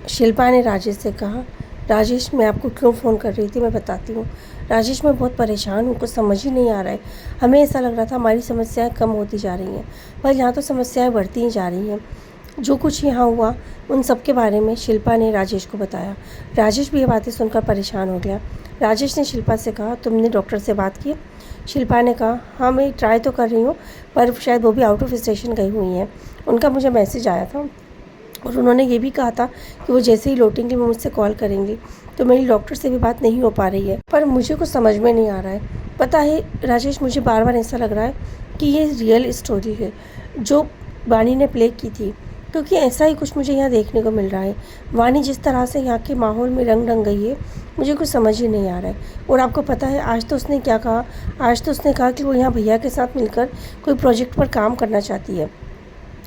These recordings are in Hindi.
शिल्पा ने राजेश से कहा, राजेश मैं आपको क्यों फ़ोन कर रही थी मैं बताती हूँ। राजेश मैं बहुत परेशान हूँ, कुछ समझ ही नहीं आ रहा है। हमें ऐसा लग रहा था हमारी समस्याएं कम होती जा रही हैं, पर यहाँ तो समस्याएं बढ़ती ही जा रही हैं। जो कुछ यहाँ हुआ उन सब के बारे में शिल्पा ने राजेश को बताया। राजेश भी ये बातें सुनकर परेशान हो गया। राजेश ने शिल्पा से कहा, तुमने डॉक्टर से बात की? शिल्पा ने कहा, हाँ मैं ट्राई तो कर रही हूँ, पर शायद वो भी आउट ऑफ स्टेशन गई हुई हैं। उनका मुझे मैसेज आया था और उन्होंने ये भी कहा था कि वो जैसे ही लौटेंगे वो मुझसे कॉल करेंगी। तो मेरी डॉक्टर से भी बात नहीं हो पा रही है, पर मुझे कुछ समझ में नहीं आ रहा है। पता है राजेश, मुझे बार बार ऐसा लग रहा है कि ये रियल स्टोरी है जो वानी ने प्ले की थी, क्योंकि ऐसा ही कुछ मुझे यहाँ देखने को मिल रहा है। वानी जिस तरह से यहाँ के माहौल में रंग ढंग गई है, मुझे कुछ समझ ही नहीं आ रहा है। और आपको पता है आज तो उसने क्या कहा? आज तो उसने कहा कि वो यहाँ भैया के साथ मिलकर कोई प्रोजेक्ट पर काम करना चाहती है,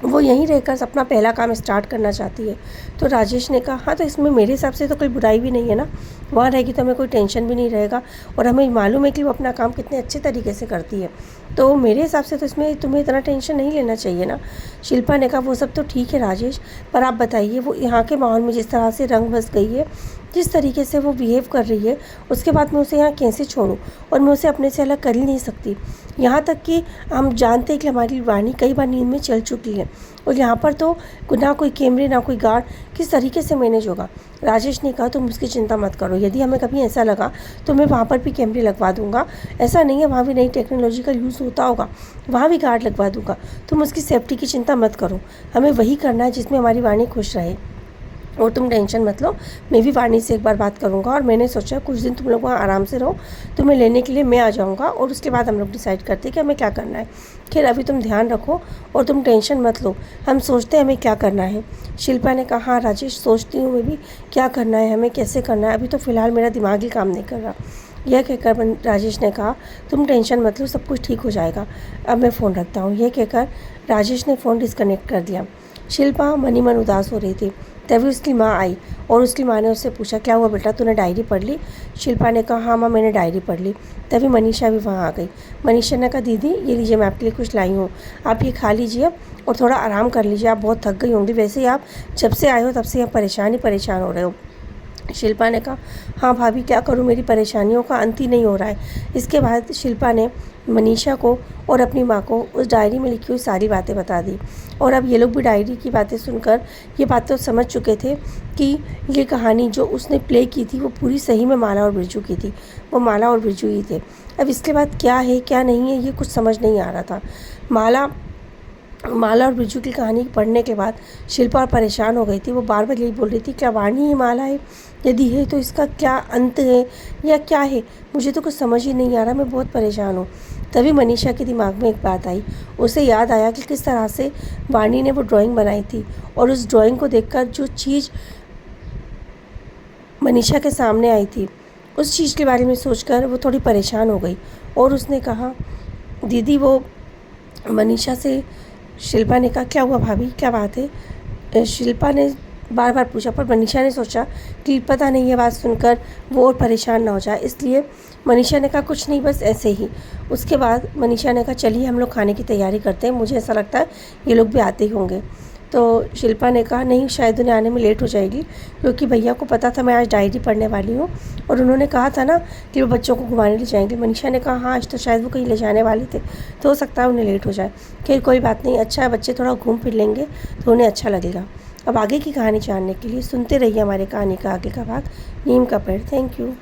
वो यहीं रहकर अपना पहला काम स्टार्ट करना चाहती है। तो राजेश ने कहा, हाँ तो इसमें मेरे हिसाब से तो कोई बुराई भी नहीं है ना। वहाँ रहेगी तो हमें कोई टेंशन भी नहीं रहेगा और हमें मालूम है कि वो अपना काम कितने अच्छे तरीके से करती है। तो मेरे हिसाब से तो इसमें तुम्हें इतना टेंशन नहीं लेना चाहिए ना। शिल्पा ने कहा, वो सब तो ठीक है राजेश, पर आप बताइए वो यहाँ के माहौल में जिस तरह से रंग बस गई है, जिस तरीके से वो बिहेव कर रही है, उसके बाद मैं उसे यहाँ कैसे छोड़ूँ? और मैं उसे अपने से अलग कर ही नहीं सकती। यहाँ तक कि हम जानते हैं कि हमारी वाणी कई बार नींद में चल चुकी है और यहाँ पर तो ना कोई कैमरे ना कोई गार्ड, किस तरीके से मैनेज होगा? राजेश ने कहा, तुम उसकी चिंता मत करो, यदि हमें कभी ऐसा लगा तो मैं वहाँ पर भी कैमरे लगवा दूंगा। ऐसा नहीं है, वहाँ भी नई टेक्नोलॉजी का यूज़ होता होगा, वहाँ भी गार्ड लगवा दूंगा। तुम उसकी सेफ्टी की चिंता मत करो, हमें वही करना है जिसमें हमारी वाणी खुश रहे। और तुम टेंशन मत लो, मैं भी वाणी से एक बार बात करूँगा और मैंने सोचा कुछ दिन तुम लोग वहाँ आराम से रहो, तुम्हें लेने के लिए मैं आ जाऊँगा और उसके बाद हम लोग डिसाइड करते हैं कि हमें क्या करना है। खैर अभी तुम ध्यान रखो और तुम टेंशन मत लो, हम सोचते हैं हमें क्या करना है। शिल्पा ने कहा, हाँ राजेश सोचती हूँ मैं भी क्या करना है, हमें कैसे करना है, अभी तो फ़िलहाल मेरा दिमाग ही काम नहीं कर रहा। यह कहकर राजेश ने कहा, तुम टेंशन मत लो, सब कुछ ठीक हो जाएगा, अब मैं फ़ोन रखता हूँ। यह कहकर राजेश ने फ़ोन डिस्कनेक्ट कर दिया। शिल्पा मनी मन उदास हो रही थी। तभी उसकी माँ आई और उसकी माँ ने उससे पूछा, क्या हुआ बेटा, तूने डायरी पढ़ ली? शिल्पा ने कहा, हाँ माँ मैंने डायरी पढ़ ली। तभी मनीषा भी वहाँ आ गई। मनीषा ने कहा, दीदी ये लीजिए मैं आपके लिए कुछ लाई हूँ, आप ये खा लीजिए और थोड़ा आराम कर लीजिए, आप बहुत थक गई होंगी, वैसे ही आप जब से आए हो तब से आप परेशान ही परेशान हो रहे हो। शिल्पा ने कहा, हाँ भाभी क्या करूँ, मेरी परेशानियों का अंत ही नहीं हो रहा है। इसके बाद शिल्पा ने मनीषा को और अपनी माँ को उस डायरी में लिखी हुई सारी बातें बता दी और अब ये लोग भी डायरी की बातें सुनकर ये बात तो समझ चुके थे कि ये कहानी जो उसने प्ले की थी वो पूरी सही में माला और बिरजू की थी, वो माला और बिरजू ही थे। अब इसके बाद क्या है क्या नहीं है ये कुछ समझ नहीं आ रहा था। माला और बिरजू की कहानी पढ़ने के बाद शिल्पा और परेशान हो गई थी। वो बार बार यही बोल रही थी, क्या वाणी ही माला है? यदि है तो इसका क्या अंत है या क्या है? मुझे तो कुछ समझ ही नहीं आ रहा, मैं बहुत परेशान हूँ। तभी मनीषा के दिमाग में एक बात आई। उसे याद आया कि किस तरह से वाणी ने वो ड्राइंग बनाई थी और उस ड्राइंग को देखकर जो चीज़ मनीषा के सामने आई थी, उस चीज़ के बारे में सोचकर वो थोड़ी परेशान हो गई और उसने कहा, दीदी वो मनीषा से शिल्पा ने कहा, क्या हुआ भाभी, क्या बात है? शिल्पा ने बार बार पूछा, पर मनीषा ने सोचा कि पता नहीं ये बात सुनकर वो और परेशान ना हो जाए, इसलिए मनीषा ने कहा, कुछ नहीं बस ऐसे ही। उसके बाद मनीषा ने कहा, चलिए हम लोग खाने की तैयारी करते हैं, मुझे ऐसा लगता है ये लोग भी आते ही होंगे। तो शिल्पा ने कहा, नहीं शायद उन्हें आने में लेट हो जाएगी, क्योंकि भैया को पता था मैं आज डायरी पढ़ने वाली हूँ और उन्होंने कहा था ना कि वो बच्चों को घुमाने ले जाएंगे। मनीषा ने कहा, हाँ आज तो शायद वो कहीं ले जाने वाले थे, तो हो सकता है उन्हें लेट हो जाए। खैर कोई बात नहीं, अच्छा है बच्चे थोड़ा घूम फिर लेंगे तो उन्हें अच्छा लगेगा। अब आगे की कहानी जानने के लिए सुनते रहिए हमारे कहानी का आगे का भाग, नीम का पेड़। Thank you.